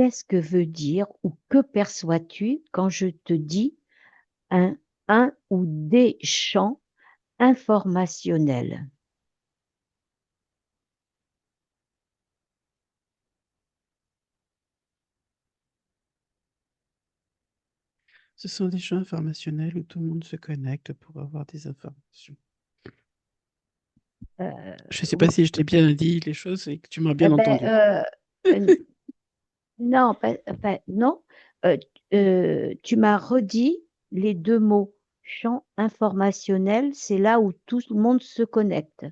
qu'est-ce que veut dire ou que perçois-tu quand je te dis un, un ou des champs informationnels? Ce sont des champs informationnels où tout le monde se connecte pour avoir des informations. Je ne sais pas Oui. si je t'ai bien dit les choses et que tu m'as Eh bien ben, entendu. non, non. Euh, tu m'as redit les deux mots. Champ informationnel, c'est là où tout le monde se connecte.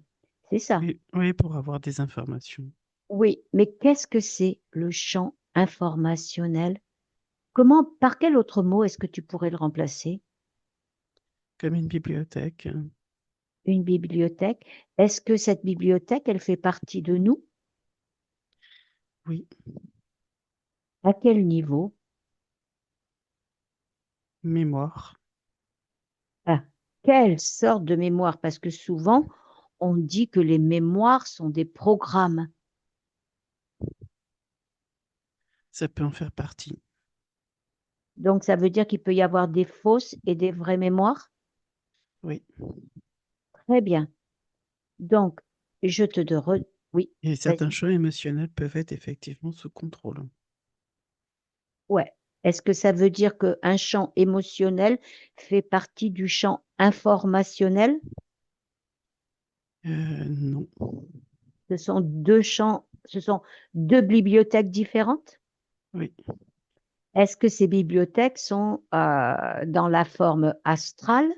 C'est ça. Oui, oui, pour avoir des informations. Oui, mais qu'est-ce que c'est le champ informationnel? Comment, par quel autre mot est-ce que tu pourrais le remplacer? Comme une bibliothèque. Une bibliothèque. Est-ce que cette bibliothèque, elle fait partie de nous? Oui, À quel niveau? mémoire. Ah, quelle sorte de mémoire? Parce que souvent, on dit que les mémoires sont des programmes. Ça peut en faire partie. Donc, ça veut dire qu'il peut y avoir des fausses et des vraies mémoires? Oui. Très bien. Donc, je te de oui, Et certains vas-y. champs émotionnels peuvent être effectivement sous contrôle. Ouais. Est-ce que ça veut dire qu'un champ émotionnel fait partie du champ informationnel? Non. Ce sont deux bibliothèques différentes? Oui, Est-ce que ces bibliothèques sont dans la forme astrale?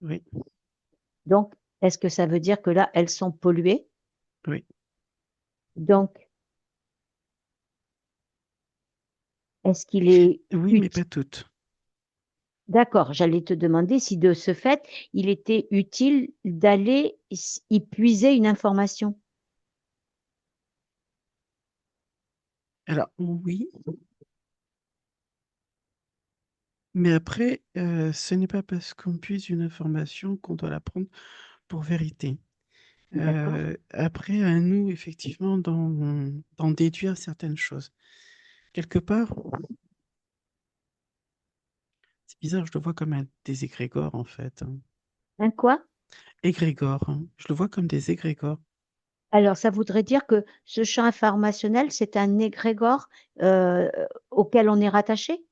oui, Donc, est-ce que ça veut dire que là, elles sont polluées? oui. Donc, est-ce qu'il est Oui, mais utile? pas toutes. D'accord, j'allais te demander si de ce fait, il était utile d'aller y puiser une information. Alors, oui, mais après, ce n'est pas parce qu'on puise une information qu'on doit la prendre pour vérité. D'accord. Après, à nous, effectivement, d'en déduire certaines choses. Quelque part, c'est bizarre, je le vois comme des égrégores, en fait, hein. Un quoi? Égrégores, hein. Je le vois comme des égrégores. Alors, ça voudrait dire que ce champ informationnel, c'est un égrégore euh, auquel on est rattaché?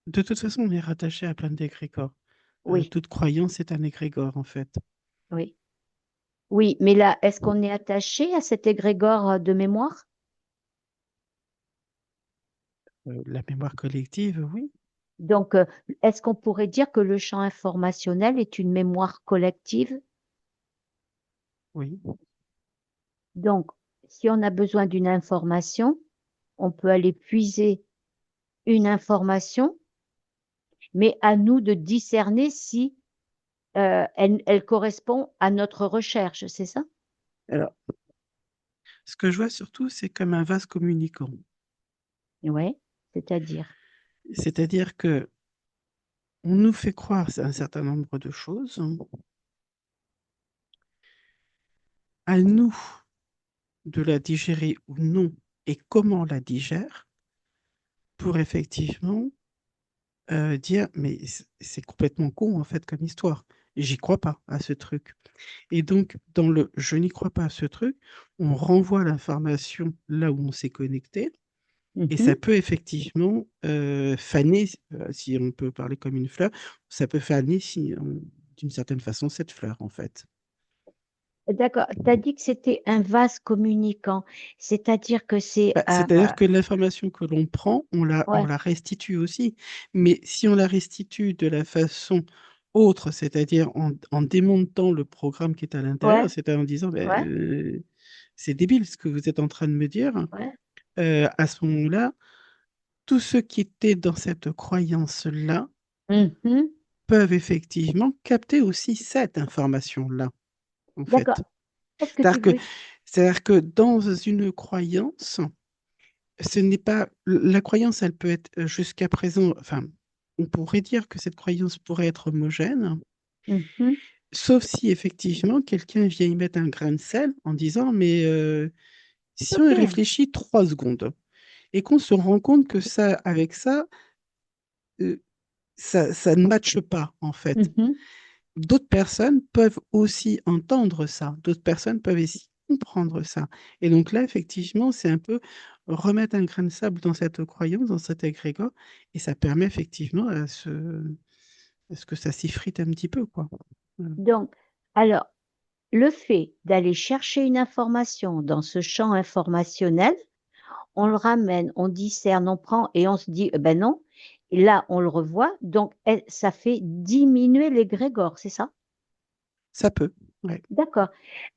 De toute façon, on est rattaché à plein d'égrégores. Oui, Toute croyance est un égrégore, en fait. oui. Oui, mais là, est-ce qu'on est attaché à cet égrégore de mémoire? La mémoire collective, oui, Donc, est-ce qu'on pourrait dire que le champ informationnel est une mémoire collective? oui. Donc, si on a besoin d'une information, on peut aller puiser une information, mais à nous de discerner si elle correspond à notre recherche, c'est ça? Alors, ce que je vois surtout, c'est comme un vase communicant. Oui, c'est-à-dire. C'est-à-dire que on nous fait croire un certain nombre de choses. À nous de la digérer ou non et comment on la digère pour effectivement dire mais c'est complètement con en fait comme histoire. J'y crois pas à ce truc. Et donc, dans le je n'y crois pas à ce truc, on renvoie l'information là où on s'est connecté et Mhm. ça peut effectivement faner, si on peut parler comme une fleur, ça peut faner d'une certaine façon cette fleur en fait. D'accord. Tu as dit que c'était un vase communicant, c'est-à-dire que c'est... Bah, c'est-à-dire que l'information que l'on prend, on ouais, la restitue aussi. Mais si on la restitue de la façon autre, c'est-à-dire en démontant le programme qui est à l'intérieur, ouais, c'est-à-dire en disant ben, ouais, c'est débile ce que vous êtes en train de me dire, ouais. à ce moment-là, tous ceux qui étaient dans cette croyance-là Mhm. peuvent effectivement capter aussi cette information-là, en D'accord. fait. Est-ce que tu C'est-à-dire que, veux... c'est-à-dire que dans une croyance, ce n'est pas la croyance, elle peut être jusqu'à présent, enfin, on pourrait dire que cette croyance pourrait être homogène. Mhm. Sauf si effectivement quelqu'un vient y mettre un grain de sel en disant, mais si on y OK. réfléchit 3 secondes et qu'on se rend compte que ça, avec ça, ça ne matche pas, en fait. Mhm. D'autres personnes peuvent aussi entendre ça, d'autres personnes peuvent aussi comprendre ça. Et donc là, effectivement, c'est un peu remettre un grain de sable dans cette croyance, dans cet égrégore, et ça permet effectivement à ce que ça s'effrite un petit peu, quoi. Voilà. Donc, alors, le fait d'aller chercher une information dans ce champ informationnel, on le ramène, on discerne, on prend et on se dit, ben non. Et là, on le revoit. Donc, ça fait diminuer l'égrégore, c'est ça? Ça peut, ouais. D'accord.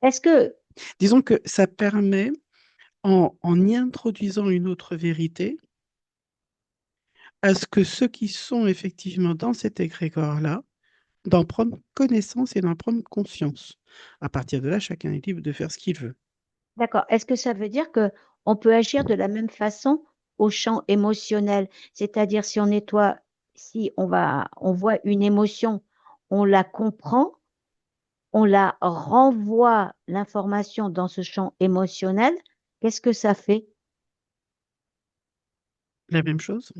Est-ce que, Disons que ça permet, en y introduisant une autre vérité, à ce que ceux qui sont effectivement dans cet égrégore-là, d'en prendre connaissance et d'en prendre conscience. À partir de là, chacun est libre de faire ce qu'il veut. d'accord. Est-ce que ça veut dire que on peut agir de la même façon au champ émotionnel? C'est-à-dire, si on nettoie, si on voit une émotion, on la comprend, on la renvoie l'information dans ce champ émotionnel, qu'est-ce que ça fait? La même chose,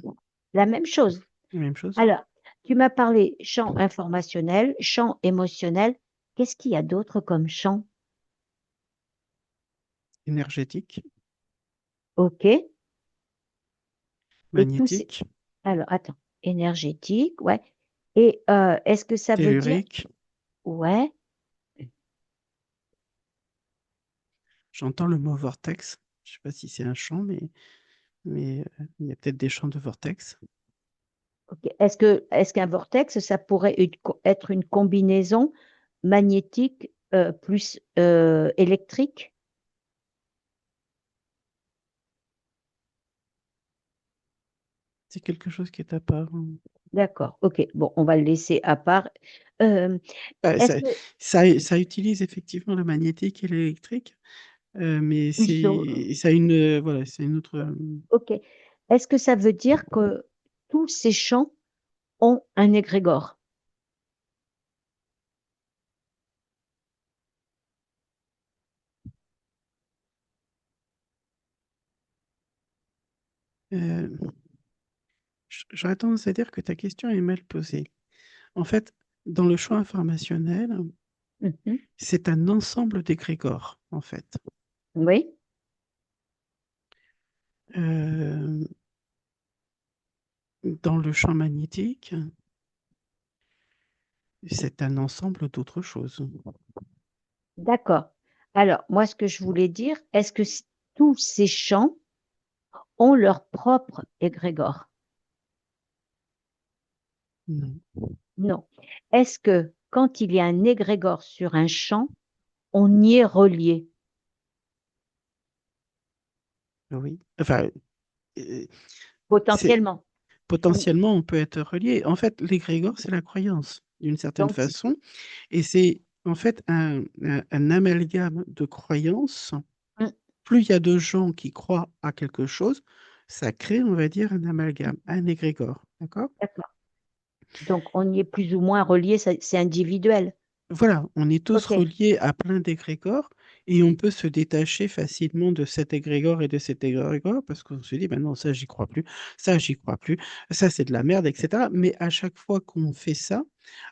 La même chose. la même chose, Alors, tu m'as parlé champ informationnel, champ émotionnel. Qu'est-ce qu'il y a d'autre comme champ? énergétique, OK. Et tous ces... magnétique, Alors, attends. Énergétique, ouais. Et est-ce que ça veut dire... tellurique. Ouais, J'entends le mot vortex. Je ne sais pas si c'est un champ, mais il y a peut-être des champs de vortex. OK. Est-ce qu'un vortex, ça pourrait être une combinaison magnétique plus électrique? C'est quelque chose qui est à part, hein. D'accord. OK. Bon, on va le laisser à part. Euh, Bah, est-ce que... ça utilise effectivement la magnétique et l'électrique, mais Ils ont... ça a une, voilà, c'est une autre. OK. Est-ce que ça veut dire que tous ces champs ont un égrégore? Euh, J'aurais tendance à dire que ta question est mal posée. En fait, dans le champ informationnel, Mhm. c'est un ensemble d'égrégores, en fait. Oui, Euh, Dans le champ magnétique, c'est un ensemble d'autres choses. d'accord. Alors, moi, ce que je voulais dire, est-ce que tous ces champs ont leur propre égrégore? Non. Non. Est-ce que quand il y a un égrégore sur un champ, on y est relié? Oui. Enfin, euh, c'est Potentiellement. On- potentiellement, on peut être relié. En fait, l'égrégore, c'est la croyance, d'une certaine Donc, façon. Et c'est en fait un amalgame de croyances. hum, Plus il y a de gens qui croient à quelque chose, ça crée, on va dire, un amalgame, un égrégore. D'accord? d'accord. Donc, on y est plus ou moins relié, c'est individuel. Voilà, on est tous OK. reliés à plein d'égrégores et on peut se détacher facilement de cet égrégore et de cet égrégore parce qu'on se dit, ben non, ça, j'y crois plus, ça, j'y crois plus, ça, c'est de la merde, etc. Mais à chaque fois qu'on fait ça,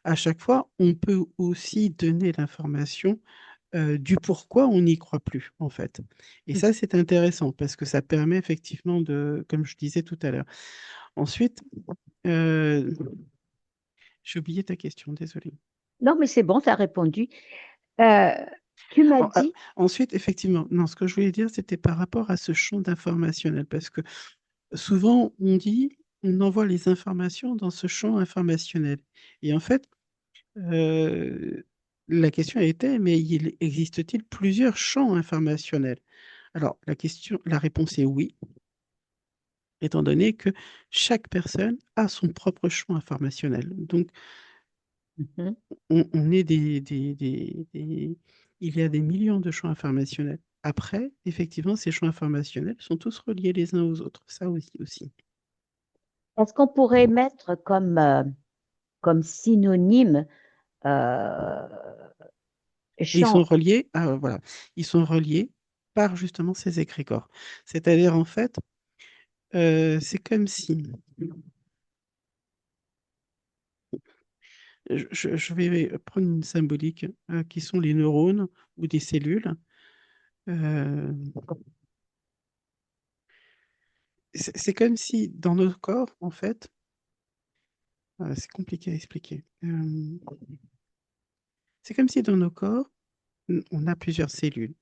à chaque fois, on peut aussi donner l'information du pourquoi on n'y croit plus, en fait. Et Hum. ça, c'est intéressant parce que ça permet effectivement de, comme je disais tout à l'heure. Ensuite, euh, j'ai oublié ta question, désolé. Non, mais c'est bon, tu as répondu. Euh, tu m'as dit, Ensuite, effectivement, non, ce que je voulais dire, c'était par rapport à ce champ d'informationnel, parce que souvent, on dit, on envoie les informations dans ce champ informationnel. Et en fait, euh, la question était, mais existe-t-il plusieurs champs informationnels? Alors, la réponse est oui, étant donné que chaque personne a son propre champ informationnel. Donc, mhm, on est il y a des millions de champs informationnels. Après, effectivement, ces champs informationnels sont tous reliés les uns aux autres. Ça aussi. est-ce qu'on pourrait mettre comme, comme synonyme euh, Et ils sont champ. reliés, voilà, ils sont reliés par justement ces égrégores. C'est-à-dire, en fait, c'est comme si, je vais prendre une symbolique, qui sont les neurones ou des cellules. Euh, c'est comme si dans notre corps, en fait, c'est compliqué à expliquer. C'est comme si dans nos corps, on a plusieurs cellules,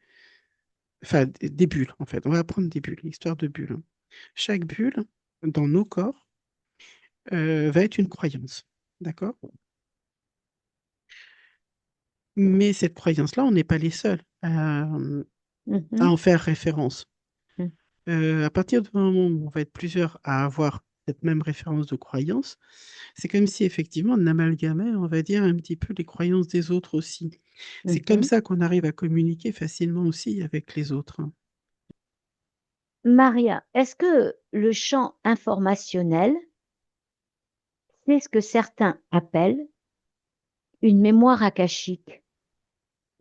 enfin des bulles, en fait. On va prendre des bulles, l'histoire de bulles, hein. Chaque bulle, dans nos corps, va être une croyance. D'accord? Mais cette croyance-là, on n'est pas les seuls à Mhm, en faire référence. mhm, À partir du moment où on va être plusieurs à avoir cette même référence de croyance, c'est comme si effectivement on amalgamait, on va dire, un petit peu les croyances des autres aussi. C'est comme mhm. ça qu'on arrive à communiquer facilement aussi avec les autres, hein. Maria, est-ce que le champ informationnel, c'est ce que certains appellent une mémoire akashique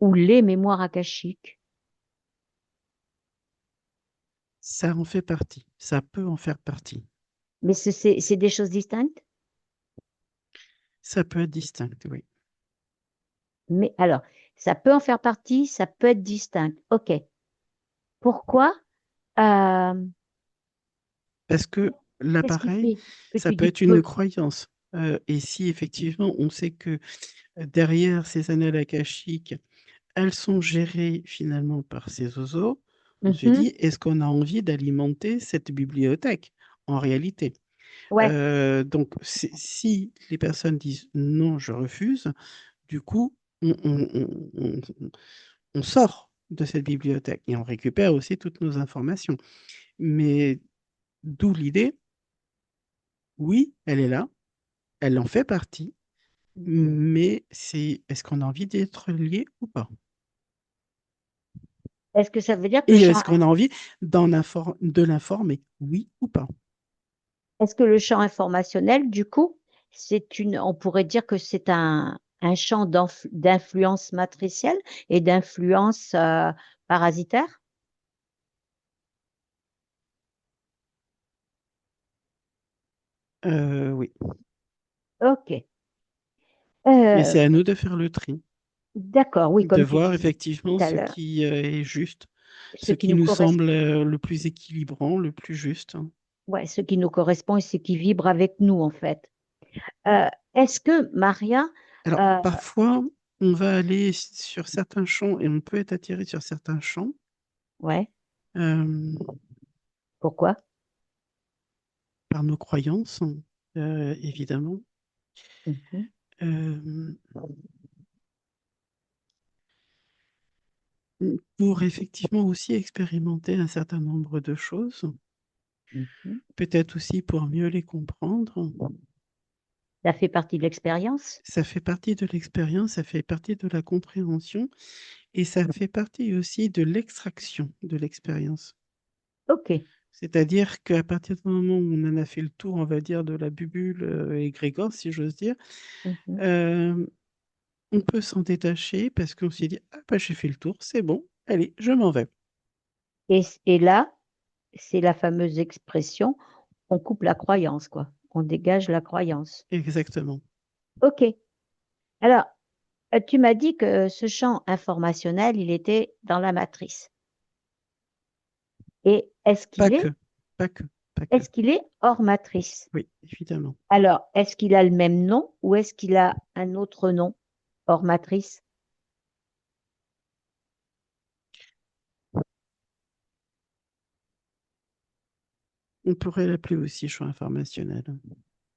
ou les mémoires akashiques? Ça en fait partie, ça peut en faire partie. Mais c'est des choses distinctes? Ça peut être distinct, oui. Mais alors, ça peut en faire partie, ça peut être distinct. OK. Pourquoi? Euh, Parce que Qu'est-ce qui l'appareil, fait que ça tu peut dis être une peu? croyance. Et si effectivement on sait que derrière ces annales akashiques, elles sont gérées finalement par ces oiseaux, on se Mhm. dit, est-ce qu'on a envie d'alimenter cette bibliothèque en réalité? Ouais. Donc, si les personnes disent non, je refuse, du coup, on sort de cette bibliothèque et on récupère aussi toutes nos informations. Mais d'où l'idée, oui, elle est là, elle en fait partie, mais est-ce qu'on a envie d'être lié ou pas? Est-ce que ça veut dire que Et est-ce qu'on a envie de l'informer, oui ou pas? est-ce que le champ informationnel, du coup, on pourrait dire que c'est un champ d'influence matricielle et d'influence parasitaire? Oui. OK. Mais Euh, c'est à nous de faire le tri, d'accord, oui, de comme tu voir disais tout effectivement à ce l'heure, qui est juste, ce ce qui qui nous nous correspond, semble le plus équilibrant, le plus juste. ouais, ce qui nous correspond et ce qui vibre avec nous, en fait. Est-ce que, Maria, Alors, euh, parfois, on va aller sur certains champs et on peut être attiré sur certains champs ouais, euh, pourquoi? par nos croyances, évidemment, Mhm, euh, pour effectivement aussi expérimenter un certain nombre de choses, mhm. peut-être aussi pour mieux les comprendre. Ça fait partie de l'expérience? Ça fait partie de l'expérience, ça fait partie de la compréhension et ça fait partie aussi de l'extraction de l'expérience. OK. C'est-à-dire qu'à partir du moment où on en a fait le tour, on va dire, de la bulle égrégore, si j'ose dire, Mhm. euh, on peut s'en détacher parce qu'on s'est dit, ah bah j'ai fait le tour, c'est bon, allez, je m'en vais. Et là, c'est la fameuse expression, on coupe la croyance, quoi. On dégage la croyance. Exactement. OK. Alors, tu m'as dit que ce champ informationnel, il était dans la matrice. Et Pas que, pas que, pas que. est-ce qu'il est hors matrice? Oui, évidemment. Alors, est-ce qu'il a le même nom ou est-ce qu'il a un autre nom hors matrice On pourrait l'appeler aussi champ informationnel.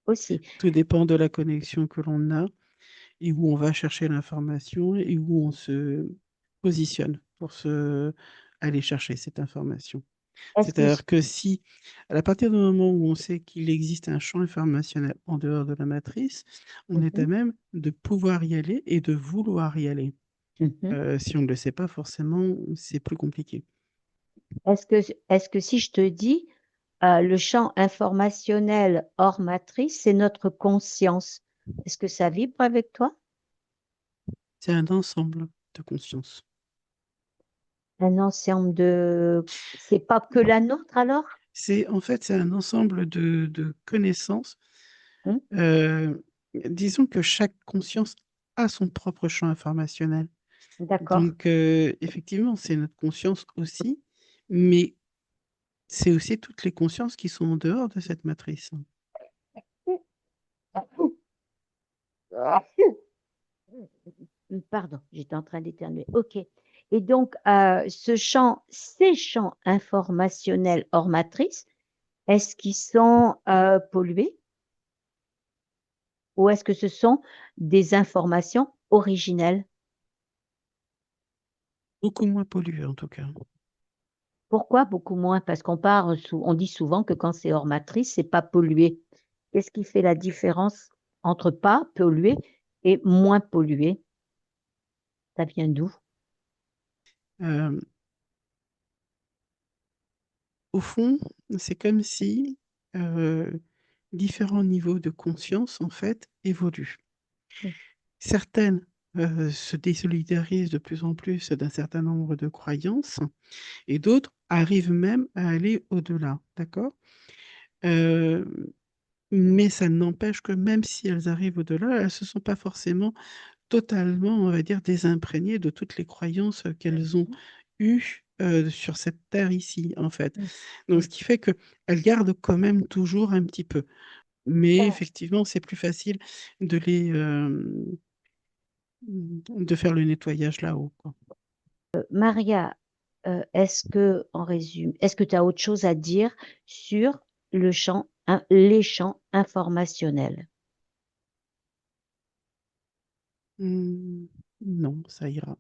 aussi? Tout dépend de la connexion que l'on a et où on va chercher l'information et où on se positionne pour aller chercher cette information. Est-ce qu'il... C'est-à-dire que si, à partir du moment où on sait qu'il existe un champ informationnel en dehors de la matrice, on est à Mhm, même de pouvoir y aller et de vouloir y aller. mhm. Si on ne le sait pas, forcément, c'est plus compliqué. Est-ce que si je te dis le champ informationnel hors matrice, c'est notre conscience, est-ce que ça vibre avec toi? C'est un ensemble de conscience. Un ensemble de... C'est pas que la nôtre alors? En fait, c'est un ensemble de connaissances. Hein. Disons que chaque conscience a son propre champ informationnel. D'accord. Donc, effectivement, c'est notre conscience aussi, mais c'est aussi toutes les consciences qui sont en dehors de cette matrice. Pardon, j'étais en train d'éternuer. OK. Et donc, ces champs informationnels hors matrice, est-ce qu'ils sont pollués ou est-ce que ce sont des informations originelles? Beaucoup moins polluées, en tout cas. Pourquoi beaucoup moins? Parce on dit souvent que quand c'est hors matrice, c'est pas pollué. Qu'est-ce qui fait la différence entre pas pollué et moins pollué? Ça vient d'où? Euh, Au fond, c'est comme si différents niveaux de conscience, en fait, évoluent. Mm. Certaines se désolidarisent de plus en plus d'un certain nombre de croyances et d'autres arrivent même à aller au-delà, d'accord? Euh, mais ça n'empêche que même si elles arrivent au-delà, elles ne se sont pas forcément totalement, on va dire, désimprégnées de toutes les croyances qu'elles ont eues sur cette terre ici, en fait. Mm. Donc, Mm. ce qui fait qu'elles gardent quand même toujours un petit peu. Mais effectivement, c'est plus facile de de faire le nettoyage là-haut, quoi. Maria, en résumé, est-ce que tu as autre chose à dire sur les champs informationnels? Non, ça ira.